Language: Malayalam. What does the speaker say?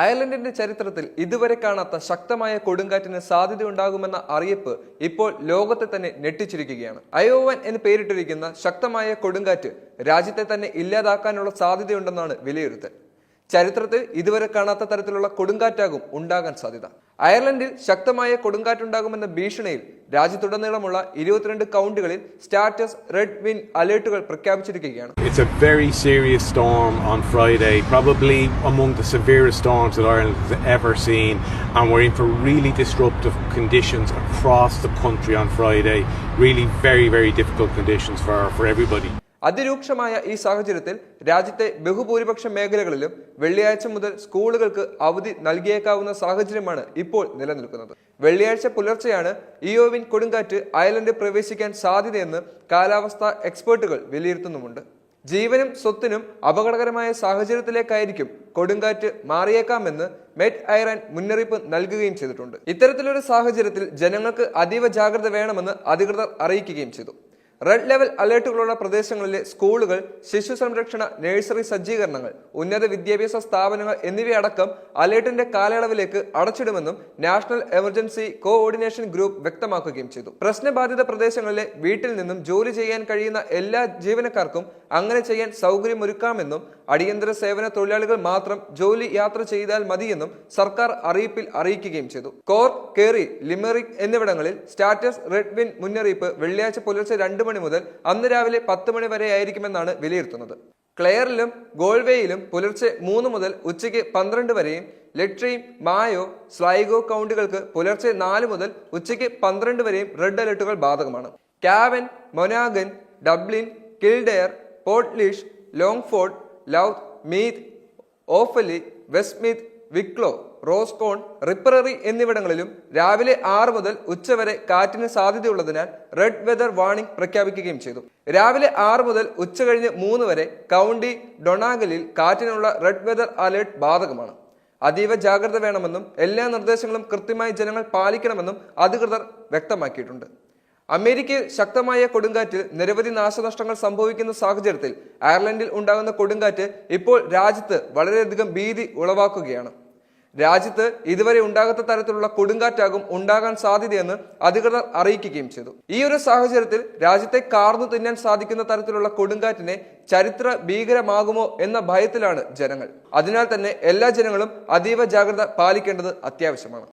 അയർലൻഡിന്റെ ചരിത്രത്തിൽ ഇതുവരെ കാണാത്ത ശക്തമായ കൊടുങ്കാറ്റിന് സാധ്യതയുണ്ടാകുമെന്ന അറിയിപ്പ് ഇപ്പോൾ ലോകത്തെ തന്നെ ഞെട്ടിച്ചിരിക്കുകയാണ്. അയോവൻ എന്ന് പേരിട്ടിരിക്കുന്ന ശക്തമായ കൊടുങ്കാറ്റ് രാജ്യത്തെ തന്നെ ഇല്ലാതാക്കാനുള്ള സാധ്യതയുണ്ടെന്നാണ് വിലയിരുത്തൽ. ചരിത്രത്തിൽ ഇതുവരെ കാണാത്ത തരത്തിലുള്ള കൊടുങ്കാറ്റാകും ഉണ്ടാകാൻ സാധ്യത. അയർലൻഡിൽ ശക്തമായ കൊടുങ്കാറ്റുണ്ടാകുമെന്ന ഭീഷണിയിൽ രാജ്യത്തുടനീളമുള്ള 22 കൗണ്ടികളിൽ സ്റ്റാറ്റസ് റെഡ് വിൻ അലേർട്ടുകൾ പ്രഖ്യാപിച്ചിരിക്കുകയാണ്. It's a very serious storm on Friday, probably among the severest storms that Ireland has ever seen, and we're in for really disruptive conditions across the country on Friday. Really very difficult conditions for everybody. അതിരൂക്ഷമായ ഈ സാഹചര്യത്തിൽ രാജ്യത്തെ ബഹുഭൂരിപക്ഷ മേഖലകളിലും വെള്ളിയാഴ്ച മുതൽ സ്കൂളുകൾക്ക് അവധി നൽകിയേക്കാവുന്ന സാഹചര്യമാണ് ഇപ്പോൾ നിലനിൽക്കുന്നത്. വെള്ളിയാഴ്ച പുലർച്ചെയാണ് ഇയോവിൻ കൊടുങ്കാറ്റ് അയർലൻഡ് പ്രവേശിക്കാൻ സാധ്യതയെന്ന് കാലാവസ്ഥാ എക്സ്പേർട്ടുകൾ വിലയിരുത്തുന്നുമുണ്ട്. ജീവനും സ്വത്തിനും അപകടകരമായ സാഹചര്യത്തിലേക്കായിരിക്കും കൊടുങ്കാറ്റ് മാറിയേക്കാമെന്ന് മെറ്റ് ഐറൻ മുന്നറിയിപ്പ് നൽകുകയും ചെയ്തിട്ടുണ്ട്. ഇത്തരത്തിലൊരു സാഹചര്യത്തിൽ ജനങ്ങൾക്ക് അതീവ ജാഗ്രത വേണമെന്ന് അധികൃതർ അറിയിക്കുകയും ചെയ്തു. റെഡ് ലെവൽ അലേർട്ടുകളുള്ള പ്രദേശങ്ങളിലെ സ്കൂളുകൾ, ശിശു സംരക്ഷണ, നഴ്സറി സജ്ജീകരണങ്ങൾ, ഉന്നത വിദ്യാഭ്യാസ സ്ഥാപനങ്ങൾ എന്നിവയടക്കം അലേർട്ടിന്റെ കാലയളവിലേക്ക് അടച്ചിടുമെന്നും നാഷണൽ എമർജൻസി കോഓർഡിനേഷൻ ഗ്രൂപ്പ് വ്യക്തമാക്കുകയും ചെയ്തു. പ്രശ്നബാധിത പ്രദേശങ്ങളിലെ വീട്ടിൽ നിന്നും ജോലി ചെയ്യാൻ കഴിയുന്ന എല്ലാ ജീവനക്കാർക്കും അങ്ങനെ ചെയ്യാൻ സൗകര്യമൊരുക്കാമെന്നും അടിയന്തര സേവന തൊഴിലാളികൾ മാത്രം ജോലി യാത്ര ചെയ്താൽ മതിയെന്നും സർക്കാർ അറിയിപ്പിൽ അറിയിക്കുകയും ചെയ്തു. കോർക്ക്, കേറി, ലിമറിക് എന്നിവിടങ്ങളിൽ സ്റ്റാറ്റസ് റെഡ് വിൻ മുന്നറിയിപ്പ് വെള്ളിയാഴ്ച പുലർച്ചെ 2 മണി മുതൽ അന്ന് രാവിലെ 10 മണി വരെ ആയിരിക്കുമെന്നാണ് വിലയിരുത്തുന്നത്. ക്ലെയറിലും ഗോൾവേയിലും പുലർച്ചെ 3 മുതൽ ഉച്ചയ്ക്ക് 12 വരെയും, ലെട്രിയും, മായോ, സ്ലൈഗോ കൗണ്ടികൾക്ക് പുലർച്ചെ 4 മുതൽ ഉച്ചയ്ക്ക് 12 വരെയും റെഡ് അലർട്ടുകൾ ബാധകമാണ്. കാവൻ, മൊനാഗൻ, Dublin, Kildare, Portlaoise, Longford, Louth, Meath, Offaly, Westmeath, Wicklow, Roscommon, Tipperary എന്നിവിടങ്ങളിലും രാവിലെ 6 മുതൽ ഉച്ചവരെ കാറ്റിന് സാധ്യതയുള്ളതിനാൽ റെഡ് വെതർ വാർണിംഗ് പ്രഖ്യാപിക്കുകയും ചെയ്തു. രാവിലെ 6 മുതൽ ഉച്ച കഴിഞ്ഞ് 3 വരെ കൗണ്ടി ഡൊണാഗലിൽ കാറ്റിനുള്ള റെഡ് വെതർ അലേർട്ട് ബാധകമാണ്. അതീവ ജാഗ്രത വേണമെന്നും എല്ലാ നിർദ്ദേശങ്ങളും കൃത്യമായി ജനങ്ങൾ പാലിക്കണമെന്നും അധികൃതർ വ്യക്തമാക്കിയിട്ടുണ്ട്. അമേരിക്കയിൽ ശക്തമായ കൊടുങ്കാറ്റിൽ നിരവധി നാശനഷ്ടങ്ങൾ സംഭവിക്കുന്ന സാഹചര്യത്തിൽ അയർലൻഡിൽ ഉണ്ടാകുന്ന കൊടുങ്കാറ്റ് ഇപ്പോൾ രാജ്യത്ത് വളരെയധികം ഭീതി ഉളവാക്കുകയാണ്. രാജ്യത്ത് ഇതുവരെ ഉണ്ടാകാത്ത തരത്തിലുള്ള കൊടുങ്കാറ്റാകും ഉണ്ടാകാൻ സാധ്യതയെന്ന് അധികൃതർ അറിയിക്കുകയും ചെയ്തു. ഈ ഒരു സാഹചര്യത്തിൽ രാജ്യത്തെ കാർന്നു തിന്നാൻ സാധിക്കുന്ന തരത്തിലുള്ള കൊടുങ്കാറ്റിനെ ചരിത്ര ഭീകരമാകുമോ എന്ന ഭയത്തിലാണ് ജനങ്ങൾ. അതിനാൽ തന്നെ എല്ലാ ജനങ്ങളും അതീവ ജാഗ്രത പാലിക്കേണ്ടത് അത്യാവശ്യമാണ്.